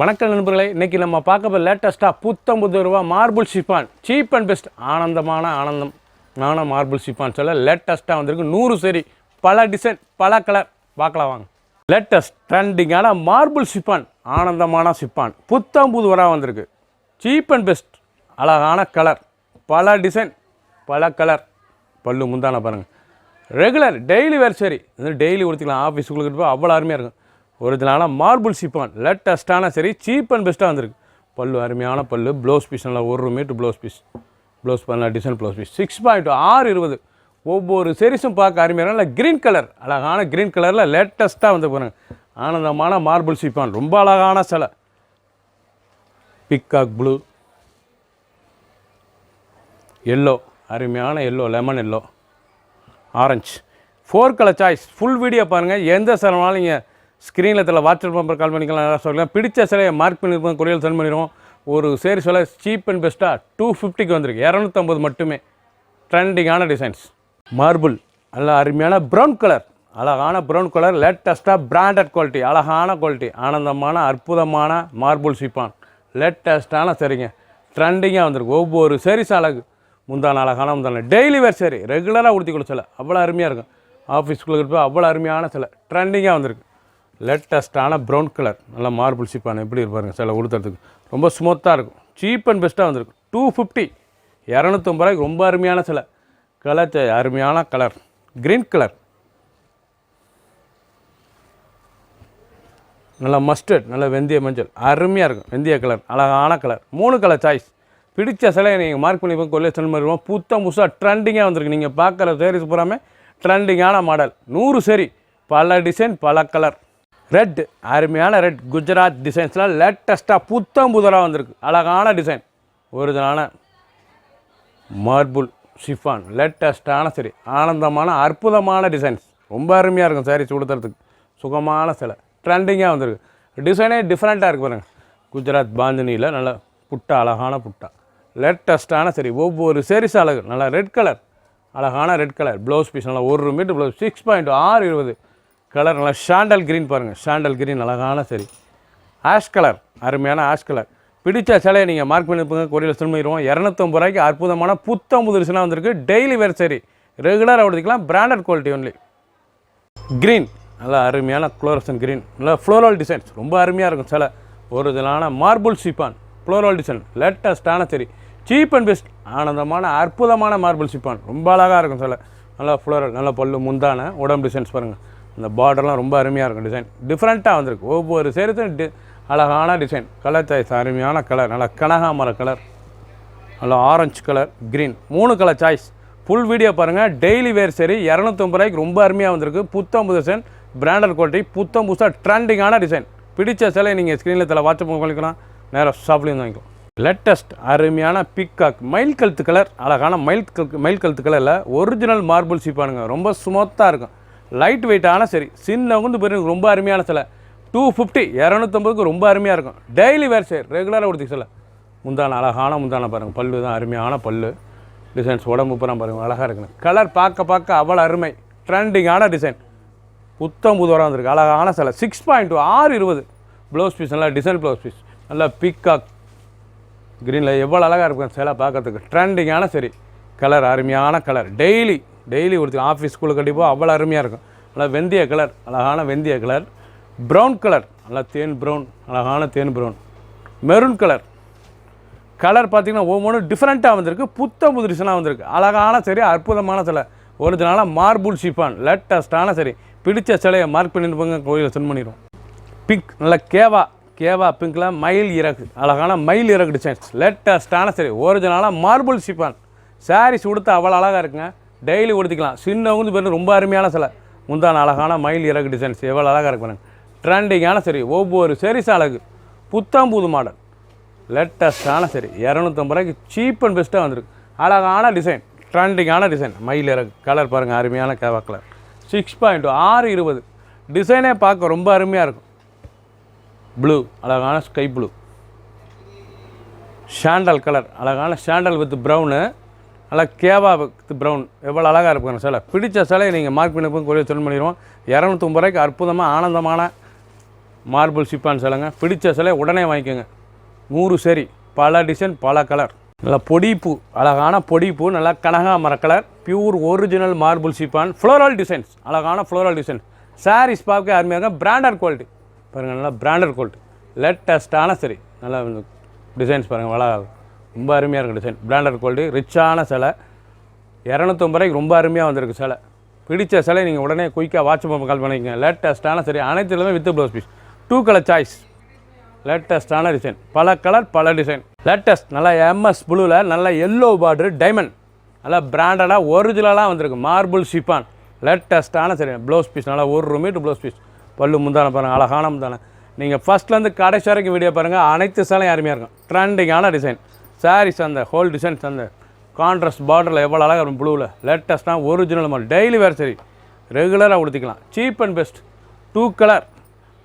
வணக்கம் நண்பர்களே, இன்றைக்கி நம்ம பார்க்க லேட்டஸ்ட்டாக ரூ. Marble chiffon cheap and best ஆனந்தமான மார்பிள் ஷிஃபான் சொல்ல லேட்டஸ்ட்டாக வந்திருக்கு. 100 சரி, பல டிசைன், பல கலர் பார்க்கலாம் வாங்க. லேட்டஸ்ட் ட்ரெண்டிங்கான மார்பிள் ஷிஃபான், ஆனந்தமான ஷிஃபான் ரூ. வந்திருக்கு. சீப் அண்ட் பெஸ்ட், அழகான கலர், பல டிசைன், பல கலர். பல்லு முந்தான பாருங்கள். ரெகுலர் டெய்லி வேர் சரி, டெய்லி கொடுத்துக்கலாம். ஆஃபீஸுக்குள்ளே போய் அவ்வளோ அருமையாக இருக்கும். ஒரிஜினலான மார்பிள் ஷிஃபான் லேட்டஸ்ட்டான சரி, சீப் அண்ட் பெஸ்ட்டாக வந்திருக்கு. பல்லு அருமையான பல்லு. ப்ளவுஸ் பீஸ் நல்லா 1 மீட்டர் ப்ளவுஸ் பீஸ். ப்ளவுஸ் பண்ணலாம் டிசைன் ப்ளவுஸ் பீஸ். 6.620. ஒவ்வொரு சரிஸும் பார்க்க அருமையான நல்லா க்ரீன் கலர், அழகான க்ரீன் கலரில் லேட்டஸ்ட்டாக வந்து பாருங்கள். ஆனந்தமான மார்பிள் ஷிஃபான், ரொம்ப அழகான சிலை. பிக்காக் ப்ளூ, எல்லோ, அருமையான yellow, lemon yellow, orange, 4 colour choice. Full video பாருங்கள். எந்த சிலைனாலும் நீங்கள் ஸ்க்ரீனில் வாட்ஸ்அப் நம்பர் கால் பண்ணிக்கலாம். சொல்லலாம் பிடிச்ச சிலையை மார்க் பண்ணியிருப்போம், கொரியல் சென்ட் பண்ணிடுவோம். ஒரு சேரி சிலை சீப் அண்ட் பெஸ்ட்டாக 250க்கு வந்திருக்கு. 250 மட்டுமே. ட்ரெண்டிங்கான டிசைன்ஸ். மார்பிள் நல்லா அருமையான ப்ரௌன் கலர், அழகான ப்ரௌன் கலர், லேட்டஸ்ட்டாக பிராண்டட் குவாலிட்டி, அழகான குவாலிட்டி, ஆனந்தமான அற்புதமான மார்பிள் ஷிஃபான் லேட்டஸ்ட்டான சரிங்க. ட்ரெண்டிங்காக வந்திருக்கு. ஒவ்வொரு சேரீஸ் அழகு. முந்தான அழகான முந்தான டெய்லி வேர் சரி, ரெகுலராக உடுத்தி கொடுத்த சிலை அவ்வளோ அருமையாக இருக்கும். ஆஃபீஸ்க்குள்ளே போய் அவ்வளோ அருமையான சிலை ட்ரெண்டிங்காக வந்திருக்கு. லேட்டஸ்ட்டான ப்ரௌன் கலர், நல்லா மார்பிள் ஷிஃபான் எப்படி இருப்பாருங்க சில உடுத்துறதுக்கு. ரொம்ப ஸ்மூத்தாக இருக்கும். சீப் அண்ட் பெஸ்ட்டாக வந்திருக்கு. 250, 250 ரொம்ப அருமையான சிலை. கலர் அருமையான கலர், க்ரீன் கலர், நல்லா மஸ்டர்ட், நல்லா வெந்தய மஞ்சள், அருமையாக இருக்கும். வெந்தய கலர், அழகான கலர். 3 colour choice. பிடிச்ச சிலையை நீங்கள் மார்க் பண்ணி கொல்லையை சென்ட் பண்ணிடுவோம். புதுசாக ட்ரெண்டிங்காக வந்திருக்கு. நீங்கள் பார்க்குற சேரீஸ் பூராமே ட்ரெண்டிங்கான மாடல். 100 சரி, பல டிசைன், பல கலர். ரெட், அருமையான ரெட் குஜராத் டிசைன்ஸ்லாம் லேட்டஸ்ட்டாக வந்திருக்கு. அழகான டிசைன். ஒரிஜினலான மார்பிள் ஷிஃபான் லேட்டஸ்ட்டான சரி, ஆனந்தமான அற்புதமான டிசைன்ஸ். ரொம்ப அருமையாக இருக்கும் சாரீஸ் கொடுத்துறதுக்கு. சுகமான சிலை ட்ரெண்டிங்காக வந்திருக்கு. டிசைனே டிஃப்ரெண்ட்டாக இருக்குது பாருங்கள். குஜராத் பாந்தினியில் நல்ல புட்டா, அழகான புட்டா, லேட்டஸ்ட்டான சரி. ஒவ்வொரு சேரீஸ் அழகு. நல்லா ரெட் கலர், அழகான ரெட் கலர். ப்ளவுஸ் பீஸ் நல்லா 1 மீட்டர் ப்ளவுஸ். 6.620 கலர். நல்லா ஷாண்டல் க்ரீன் பாருங்கள். ஷாண்டல் க்ரீன் அழகான சரி. ஆஷ் கலர், அருமையான ஆஷ் கலர். பிடிச்ச சிலையை நீங்கள் மார்க் பண்ணிப்போங்க, கொரியல் சென்ட் பண்ணிடுவோம். 250 அற்புதமான புத்தம் டிசைனாக வந்திருக்கு. டெய்லி வேர் சரி, ரெகுலராக எடுத்துக்கலாம். Branded quality only. க்ரீன், நல்லா அருமையான குளோரசன் க்ரீன், நல்லா ஃப்ளோரல் டிசைன்ஸ். ரொம்ப அருமையாக இருக்கும் சிலை. ஒரிஜினலான மார்பிள் ஷிஃபான் ஃப்ளோரல் டிசைன் லேட்டஸ்ட்டான சரி, சீப் அண்ட் பெஸ்ட், ஆனந்தமான அற்புதமான மார்பிள் ஷிஃபான். ரொம்ப அழகாக இருக்கும் சிலை. நல்லா ஃப்ளோரல், நல்லா பல்லு முந்தான உடம்பு டிசைன்ஸ் பாருங்கள். அந்த பார்டர்லாம் ரொம்ப அருமையாக இருக்கும். டிசைன் டிஃப்ரெண்ட்டாக வந்திருக்கு. ஒவ்வொரு சேரீஸும் அழகான டிசைன். கலர் சாய்ஸ், அருமையான கலர். நல்லா கனகாமர கலர், நல்லா orange colour, green. 3 colour choice. Full video பாருங்கள். டெய்லி வேர் சரி, 250 ரொம்ப அருமையாக வந்திருக்கு. புத்தம் டிசைன், பிராண்டட் குவாலிட்டி, புதுசாக ட்ரெண்டிங்கான டிசைன். பிடிச்ச சிலை நீங்கள் ஸ்க்ரீனில் வாட்ஸ்அப் பண்ணிக்கலாம், நேராக ஷாப்லேயும் வாங்கிக்கலாம். லேட்டஸ்ட் அருமையான பிக்காக் மயில் கழுத்து கலர், அழகான மயில் கழுத்து கலரில் ஒரிஜினல் மார்பிள் ஷிஃபானுங்க. ரொம்ப ஸ்மூத்தாக இருக்கும். லைட் வெயிட்டான சரி, சின்னவங்க பேருக்கு ரொம்ப அருமையான சிலை. 250, 250 ரொம்ப அருமையாக இருக்கும். டெய்லி வேர் சரி, ரெகுலராக கொடுத்து சிலை. முந்தான அழகான முந்தான பாருங்கள். பல்லு தான் அருமையான பல்லு. டிசைன்ஸ் உடம்பு பூரா பாருங்கள், அழகாக இருக்குங்க. கலர் பார்க்க அவ்வளோ அருமை. ட்ரெண்டிங்கான டிசைன். புத்தம் வந்திருக்கு. அழகான சிலை. 6.620 ப்ளவுஸ் பீஸ். நல்லா டிசைன் ப்ளவுஸ் பீஸ். நல்லா பிக்காக் க்ரீனில் எவ்வளோ அழகாக இருக்கும் சிலை பார்க்கறதுக்கு. ட்ரெண்டிங்கான சரி, கலர் அருமையான கலர். டெய்லி கொடுத்து ஆஃபீஸ் ஸ்கூலுக்கு கண்டிப்பாக அவ்வளோ அருமையாக இருக்கும். நல்லா வெந்தய கலர், அழகான வெந்தய கலர். ப்ரௌன் கலர், நல்லா தேன் ப்ரௌன், அழகான தேன் ப்ரௌன். Maroon colour. கலர் பார்த்திங்கன்னா ஒவ்வொன்றும் டிஃப்ரெண்ட்டாக வந்திருக்கு. புது டிசைனாக வந்திருக்கு. அழகான சரி, அற்புதமான சிலை. ஒரிஜினலான மார்பிள் ஷிஃபான் லேட்டஸ்ட்டான சரி. பிடிச்ச சிலையை மார்க் பண்ணிட்டு போங்க, கோயிலில் சென்ட் பண்ணிடுவோம். பிங்க், நல்லா கேவா பிங்க்கில் மயில் இறகு, அழகான மயில் இறகு டிசைன்ஸ். லேட்டஸ்ட்டான சரி, ஒரிஜினலான மார்பிள் ஷிஃபான். சாரீஸ் கொடுத்தா அவ்வளோ அழகாக இருக்குங்க. டெய்லி கொடுத்துக்கலாம். சின்னவங்க பேர் ரொம்ப அருமையான சிலை. முந்தான அழகான மயில் இறகு டிசைன்ஸ் எவ்வளோ அழகாக இருக்கு. ட்ரெண்டிங்கான சரி, ஒவ்வொரு சேரீஸ் அழகு. புது மாடல். லேட்டஸ்ட்டான சரி, 250 சீப் அண்ட் பெஸ்ட்டாக வந்திருக்கு. அழகான டிசைன், ட்ரெண்டிங்கான டிசைன். மயில் இறகு கலர் பாருங்கள், அருமையான கேவா கலர். 6.620 டிசைனே பார்க்க ரொம்ப அருமையாக இருக்கும். ப்ளூ, அழகான ஸ்கை ப்ளூ. ஷாண்டல் கலர், அழகான ஷாண்டல் வித் ப்ரௌனு, நல்லா கேவா வித் ப்ரௌன். எவ்வளோ அழகாக இருக்கும் சிலை. பிடிச்ச சிலையை நீங்கள் மார்க் பண்ணி கொரியர் சென்ட் பண்ணிடுவோம். 250 அற்புதமாக ஆனந்தமான மார்பிள் ஷிஃபான் சேலைங்க. பிடிச்ச சேலை உடனே வாங்கிக்கோங்க. 100 சரி, பல டிசைன், பல கலர். நல்லா பொடிப்பூ, அழகான பொடிப்பூ, நல்லா கனகாமர colour, pure original marble chiffon, floral designs, அழகான ஃப்ளோரல் டிசைன். சாரீஸ் பார்க்க அருமையாக பிராண்டட் குவாலிட்டி பாருங்கள். நல்லா பிராண்டட் குவாலிட்டி, லேட்டஸ்ட்டான சரி, நல்லா டிசைன்ஸ் பாருங்கள். ரொம்ப அருமையாக இருக்குது டிசைன். பிராண்டட் குவாலிட்டி, ரிச்சான சிலை. 250 ரூபாய்க்கு ரொம்ப அருமையாக வந்திருக்கு சிலை. பிடிச்ச சிலை நீங்கள் உடனே குயிக்காக வாட்ஸ்அப் கால் பண்ணிக்கங்க. லேட்டஸ்ட்டான சரி, அனைத்துலையுமே with blouse piece. 2 colour choice, லேட்டஸ்ட்டான டிசைன், பல கலர், பல டிசைன். லேட்டஸ்ட் நல்லா எம்எஸ் ப்ளூவில் நல்ல எல்லோ பார்டர் டைமண்ட், நல்லா பிராண்டடாக ஒரிஜினலாக வந்திருக்கு மார்பிள் ஷிஃபான். லேட்டஸ்ட்டான சரி, ப்ளவுஸ் பீஸ் நல்லா 1 மீட்டர் ப்ளவுஸ் பீஸ். பல்லு முந்தான பாருங்கள், அழகான முந்தான. நீங்கள் ஃபஸ்ட்லேருந்து கடைசி வரைக்கும் வீடியோ பாருங்கள். அனைத்து சேலையும் அருமையாக இருக்கும். ட்ரெண்டிங்கான டிசைன் சாரீஸ், அந்த ஹோல் டிசைன்ஸ், அந்த கான்ட்ராஸ்ட் பார்டரில் எவ்வளோ அழகாக இருக்கும் ப்ளூவில். லேட்டஸ்ட்டாக ஒரிஜினல் மாதிரி டெய்லி வேர் சரி, ரெகுலராக உடுத்திக்கலாம். Cheap and best. 2 கலர்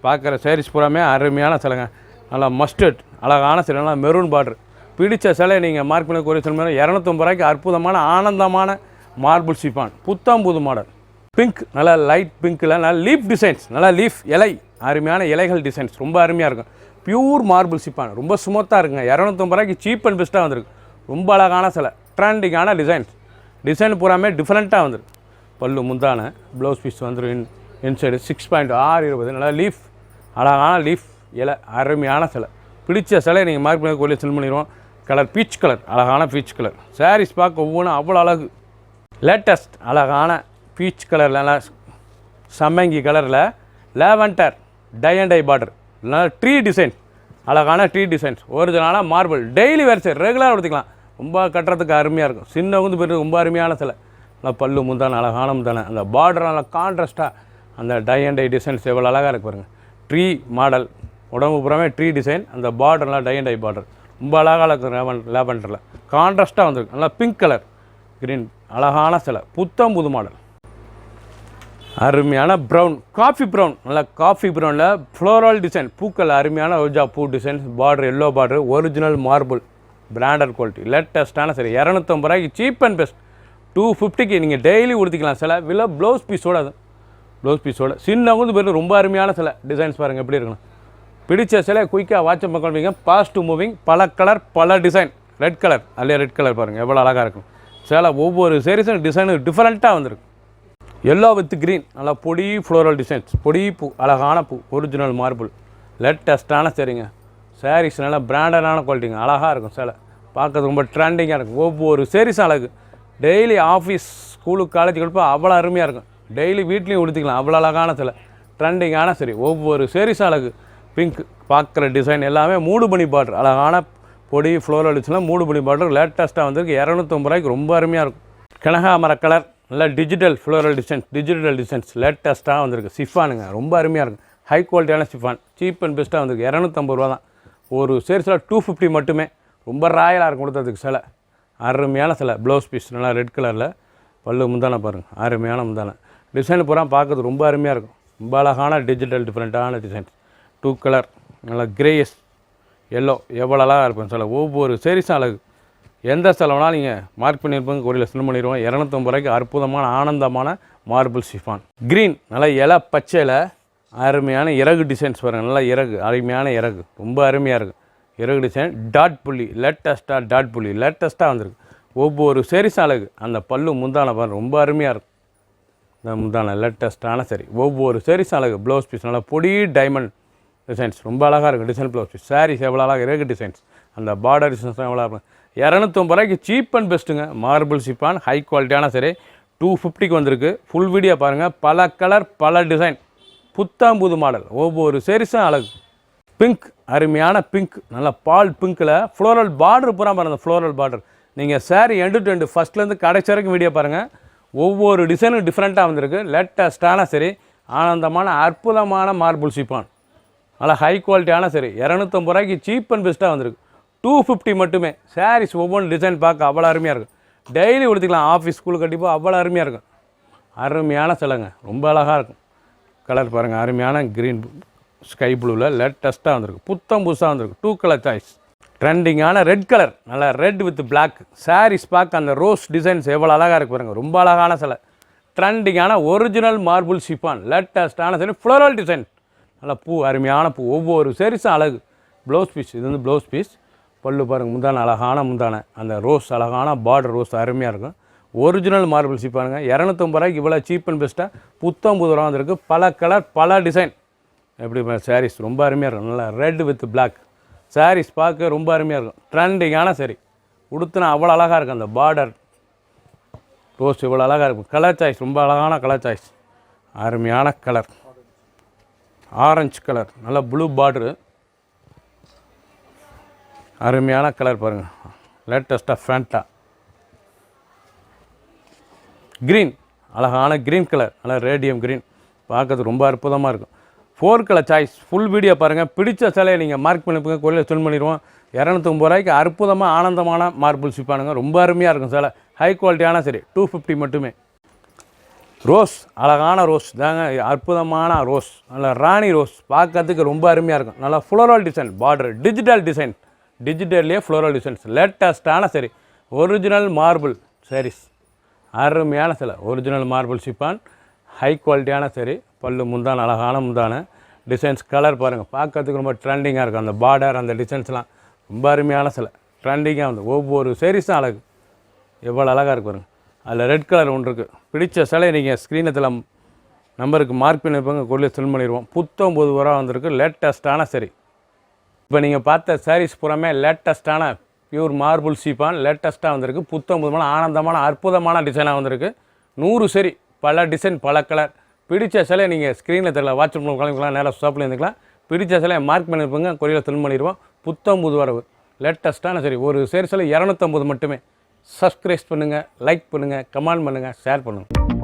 பார்க்குற சாரீஸ் பூராமே அருமையான சிலைங்க. நல்லா மஸ்டர்ட் அழகான சிலை, நல்லா மெரூன் பார்டர். பிடிச்ச சிலை நீங்கள் மார்க் பண்ணி கோரி சொல்ல 250 ரூபாய்க்கு அற்புதமான ஆனந்தமான மார்பிள் ஷிஃபான். புத்தம் புது மாடல். பிங்க், நல்லா லைட் பிங்க்கில் நல்லா லீஃப் டிசைன்ஸ், நல்லா லீஃப் இலை, அருமையான இலைகள் டிசைன்ஸ், ரொம்ப அருமையாக இருக்கும். பியூர் மார்பிள் ஷிஃபான், ரொம்ப ஸ்மூத்தாக இருக்குங்க. 250 ரூபாய்க்கு சீப் அண்ட் பெஸ்ட்டாக வந்திருக்கு. ரொம்ப அழகான சிலை, ட்ரெண்டிங்கான டிசைன்ஸ். டிசைன் பூராமே டிஃப்ரெண்ட்டாக வந்துருக்கு. பல்லு முந்தான, ப்ளவுஸ் பீஸ் வந்துடும். இன்சைடு 6.620, நல்லா லீஃப், அழகான லீஃப் இலை, அருமையான சிலை. பிடிச்ச சிலை நீங்கள் மார்க் பண்ணி கோயிலில் செல் பண்ணிடுவோம். கலர் பீச் கலர், அழகான பீச் கலர். சாரீஸ் பார்க்க ஒவ்வொன்றும் அவ்வளோ அழகு. லேட்டஸ்ட் அழகான பீச் கலரில், நல்லா சம்மங்கி கலரில் lavender tie and dye border, நல்லா ட்ரீ டிசைன், அழகான ட்ரீ டிசைன்ஸ், ஒரிஜினலான மார்பிள். டெய்லி வேர் சார், ரெகுலராக எடுத்துக்கலாம். ரொம்ப கட்டுறதுக்கு அருமையாக இருக்கும். சின்ன வந்து போய்ட்டு ரொம்ப அருமையான சிலை. நல்லா பல்லு முந்தான, அழகான முந்தான, அந்த பார்டர் நல்லா கான்ட்ராஸ்ட்டாக அந்த டை அண்ட் டை டிசைன்ஸ் எவ்வளோ அழகாக இருக்கு பாருங்கள். ட்ரீ மாடல், உடம்பு புறமே ட்ரீ டிசைன், அந்த பார்டர்லாம் டை அண்ட் டை பார்டர் ரொம்ப அழகாக இருக்கும். லேவண்டரில் கான்ட்ராஸ்ட்டாக வந்துருக்கு. நல்லா பிங்க் கலர் க்ரீன், அழகான சிலை, புத்தம் புது மாடல். அருமையான ப்ரௌன், காஃபி ப்ரௌன், நல்லா காஃபி ப்ரௌனில் ஃப்ளோரல் டிசைன், பூக்கள், அருமையான ரோஜா பூ design, border yellow border, original marble, branded quality, லேட்டஸ்ட்டான சரி. 250 ரூபாய்க்கு சீப் அண்ட் பெஸ்ட். 250க்கு நீங்கள் டெய்லி உடுத்திக்கலாம் சிலை. விலை ப்ளவுஸ் பீஸோடு, அது ப்ளவுஸ் பீஸோடு. சின்னவங்க பேர் ரொம்ப அருமையான சிலை. டிசைன்ஸ் பாருங்கள் எப்படி இருக்கணும். பிடிச்ச சிலை குயிக்காக வாட்ஸ்அப் பண்ணுவீங்க. பாஸ்ட் மூவிங், பல கலர், பல டிசைன். ரெட் கலர், அல்லையா ரெட் கலர் பாருங்கள் எவ்வளோ அழகாக இருக்கும் சிலை. ஒவ்வொரு சீரீஸும் டிசைனு டிஃப்ரெண்ட்டாக வந்திருக்கு. எல்லோ வித் க்ரீன், நல்லா பொடி ஃப்ளோரல் டிசைன்ஸ், பொடி பூ, அழகான பூ, ஒரிஜினல் மார்பிள், லேட்டஸ்ட்டான சரிங்க. சாரீஸ் நல்லா பிராண்டடான குவாலிட்டிங்க, அழகாக இருக்கும் சிலை. பார்க்கறது ரொம்ப ட்ரெண்டிங்காக இருக்கும். ஒவ்வொரு சாரீஸும் அழகு. டெய்லி ஆஃபீஸ், ஸ்கூலுக்கு, காலேஜுக்கு போய் அவ்வளோ அருமையாக இருக்கும். டெய்லி வீட்லேயும் உடுத்திக்கலாம். அவ்வளோ அழகான சிலை, ட்ரெண்டிங்கான சரி. ஒவ்வொரு சாரீஸும் அழகு. பிங்க் பார்க்குற டிசைன் எல்லாமே மூடுபனி பார்டர், அழகான பொடி ஃப்ளோரல் டிசைன்லாம் மூடுபனி பார்டர் லேட்டஸ்ட்டாக வந்திருக்கு. 250 ரூபாய்க்கு ரொம்ப அருமையாக இருக்கும். கனகாமர கலர், நல்லா digital floral designs, digital designs லேட்டஸ்ட்டாக வந்திருக்கு. சிஃபானுங்க, ரொம்ப அருமையாக இருக்கும். ஹை குவாலிட்டியான சிஃபான், சீப் அண்ட் பெஸ்ட்டாக வந்திருக்கு. 250 ரூபா தான். ஒரு சீரீஸில் 250 மட்டுமே. ரொம்ப ராயலாக இருக்கும் கொடுத்ததுக்கு சிலை. அருமையான சிலை. ப்ளவுஸ் பீஸ் நல்லா ரெட் கலரில், பல்லு முந்தான பாருங்கள், அருமையான முந்தான. டிசைன் பூரா பார்க்கறது ரொம்ப அருமையாக இருக்கும். ரொம்ப அழகான டிஜிட்டல் டிஃப்ரெண்ட்டான டிசைன்ஸ். 2 கலர், நல்லா கிரேயஸ் எல்லோ, எவ்வளோ அழகாக இருக்கும் சிலை. ஒவ்வொரு சீரீஸும் அழகு. எந்த செலவுனாலும் நீங்கள் மார்க் பண்ணியிருப்பாங்க, கொடியில் சென்ட் பண்ணிடுவோம். 250 ரூபாய்க்கு அற்புதமான ஆனந்தமான மார்பிள் ஷிஃபான். க்ரீன், நல்லா இலை பச்சையில் அருமையான இறகு டிசைன்ஸ் பாருங்கள். நல்லா இறகு, அருமையான இறகு, ரொம்ப அருமையாக இருக்குது. இறகு டிசைன், டாட் புள்ளி, லேட்டஸ்ட்டாக டாட் புள்ளி, லேட்டஸ்ட்டாக வந்திருக்கு. ஒவ்வொரு சீரீஸும் அழகு. அந்த பல்லு முந்தான பாருங்கள், ரொம்ப அருமையாக இருக்கும். இந்த முந்தான லேட்டஸ்ட்டான சரி. ஒவ்வொரு சீரீஸும் அழகு. ப்ளவுஸ் பீஸ் நல்லா பொடி டைமண்ட் டிசைன்ஸ், ரொம்ப அழகாக இருக்கும். Design blouse piece. சாரீஸ் எவ்வளோ அழகாக இறகு டிசைன்ஸ், அந்த பார்டர் டிசைன்ஸ்லாம் எவ்வளோ இருக்கும். 250 ரூபாய்க்கு சீப் அண்ட் பெஸ்ட்டுங்க. மார்பிள் ஷிஃபான், ஹை குவாலிட்டியான சரி. 250க்கு வந்திருக்கு. ஃபுல் வீடியோ பாருங்கள். பல கலர், பல டிசைன், புத்தாம்புது மாடல். ஒவ்வொரு சீரீஸும் அழகு. பிங்க், அருமையான பிங்க், நல்லா பால் பிங்க்கில் ஃப்ளோரல் பார்டர் பூரா பாருங்கள். Floral border. நீங்கள் சாரீ எண்டு டு எண்டு ஃபஸ்ட்லேருந்து கடைசி வரைக்கும் வீடியோ பாருங்கள். ஒவ்வொரு டிசைனும் டிஃப்ரெண்ட்டாக வந்திருக்கு. லேட்டஸ்ட்டான சரி, ஆனந்தமான அற்புதமான மார்பிள் ஷிஃபான், நல்லா ஹை குவாலிட்டியான சரி. 250 ரூபாய்க்கு சீப் அண்ட் பெஸ்ட்டாக வந்திருக்கு. 250 மட்டுமே. சாரீஸ் ஒவ்வொன்று டிசைன் பார்க்க அவ்வளோ அருமையாக இருக்கும். டெய்லி கொடுத்துக்கலாம். ஆஃபீஸ், ஸ்கூலுக்கு கண்டிப்பாக அவ்வளோ அருமையாக இருக்கும். அருமையான சிலைங்க, ரொம்ப அழகாக இருக்கும். கலர் பாருங்கள், அருமையான க்ரீன் ஸ்கை ப்ளூவில் லேட்டஸ்ட்டாக வந்திருக்கு. புத்தம் புதுசாக வந்திருக்கு. 2 கலர் சாய்ஸ். ட்ரெண்டிங்கான ரெட் கலர், நல்லா ரெட் வித் பிளாக். சாரீஸ் பார்க்க அந்த ரோஸ் டிசைன்ஸ் எவ்வளோ அழகாக இருக்கு பாருங்கள். ரொம்ப அழகான சிலை. ட்ரெண்டிங்கான ஒரிஜினல் மார்பிள் ஷிஃபான், லேட்டஸ்ட்டான சரி. ஃப்ளோரல் டிசைன், நல்லா பூ அருமையான பூ, ஒவ்வொரு சாரீஸும் அழகு. ப்ளவுஸ் பீஸ், இது வந்து ப்ளவுஸ் பீஸ். பல்லு பாருங்கள், முந்தான அழகான முந்தான, அந்த ரோஸ் அழகான பார்டர் ரோஸ் அருமையாக இருக்கும். Original marble சீப்பானுங்க. 250 ரூபாய்க்கு இவ்வளோ சீப் அண்ட் பெஸ்ட்டாக புத்தம் புது ரூபா வந்துருக்கு. பல கலர் பல டிசைன். எப்படி சாரீஸ் ரொம்ப அருமையாக இருக்கும். நல்லா ரெட் வித் பிளாக் சாரீஸ் பார்க்க ரொம்ப அருமையாக இருக்கும். ட்ரெண்டிங்கான சரி உடுத்துனா அவ்வளோ அழகாக இருக்கும். அந்த பார்டர் ரோஸ் இவ்வளோ அழகாக இருக்கும். கலர் சாய்ஸ் ரொம்ப அழகான கலர் சாய்ஸ், அருமையான கலர் ஆரஞ்சு கலர், நல்லா ப்ளூ பார்டரு, அருமையான கலர் பாருங்கள். லேட்டஸ்ட்டாக ஃபேண்டா க்ரீன், அழகான க்ரீன் கலர், நல்லா ரேடியம் க்ரீன், பார்க்கறது ரொம்ப அற்புதமாக இருக்கும். 4 கலர் சாய்ஸ். ஃபுல் வீடியோ பாருங்கள். பிடிச்ச சிலையை நீங்கள் மார்க் பண்ணிப்போங்க, கொள்ளையில் சென்ட் பண்ணிடுவோம். 250 ரூபாய்க்கு அற்புதமாக ஆனந்தமான மார்பிள் சிப்பானுங்க. ரொம்ப அருமையாக இருக்கும் சிலை, ஹை குவாலிட்டியான சரி. 250 மட்டுமே. ரோஸ், அழகான ரோஸ் தாங்க, அற்புதமான ரோஸ், நல்லா ராணி ரோஸ், பார்க்கறதுக்கு ரொம்ப அருமையாக இருக்கும். நல்லா floral design border, digital design, டிஜிட்டல்லையே ஃப்ளோரல் டிசைன்ஸ், லேட்டஸ்ட்டான சரி. ஒரிஜினல் மார்பிள் சாரீஸ், அருமையான சிலை. ஒரிஜினல் மார்பிள் சிப்பான், ஹை குவாலிட்டியான சரி. பல்லு முந்தான அழகான முந்தான, டிசைன்ஸ் கலர் பாருங்கள், பார்க்கறதுக்கு ரொம்ப ட்ரெண்டிங்காக இருக்கும். அந்த பார்டர் அந்த டிசைன்ஸ்லாம் ரொம்ப அருமையான சிலை, ட்ரெண்டிங்காக வந்து ஒவ்வொரு சாரீஸும் அழகு, எவ்வளோ அழகாக இருக்கு பாருங்கள். அதில் ரெட் கலர் ஒன்று இருக்குது. பிடிச்ச சிலை நீங்கள் ஸ்க்ரீனத்தில் நம்பருக்கு மார்க் பண்ணி வைப்பாங்க, கொள்ளையை சென்ட் பண்ணிடுவோம். புத்தம் புது ரூபா வந்திருக்கு. லேட்டஸ்ட்டான சரி. இப்போ நீங்கள் பார்த்த சாரீஸ் பூராமே லேட்டஸ்ட்டான பியூர் மார்பிள் சீப்பான் லேட்டஸ்ட்டாக வந்திருக்கு. புத்தம் புதுமான ஆனந்தமான அற்புதமான டிசைனாக வந்திருக்கு. 100 சரி, பல டிசைன் பல கலர். பிடிச்ச சிலையை நீங்கள் ஸ்க்ரீனில் தெரியல, வாட்ஸ்அப் கிளம்பிக்கலாம், நேராக ஷாப்பில் இருந்துக்கலாம். பிடிச்ச சிலையை மார்க் பண்ணியிருப்பாங்க, கொரியரில் சென்ட் பண்ணிடுவோம். புத்தம் புது வரவு லேட்டஸ்ட்டான சரி. ஒரு சரி சிலை 250 மட்டுமே. சப்ஸ்கிரைப் பண்ணுங்கள், லைக் பண்ணுங்கள், கமெண்ட் பண்ணுங்கள், ஷேர் பண்ணுங்கள்.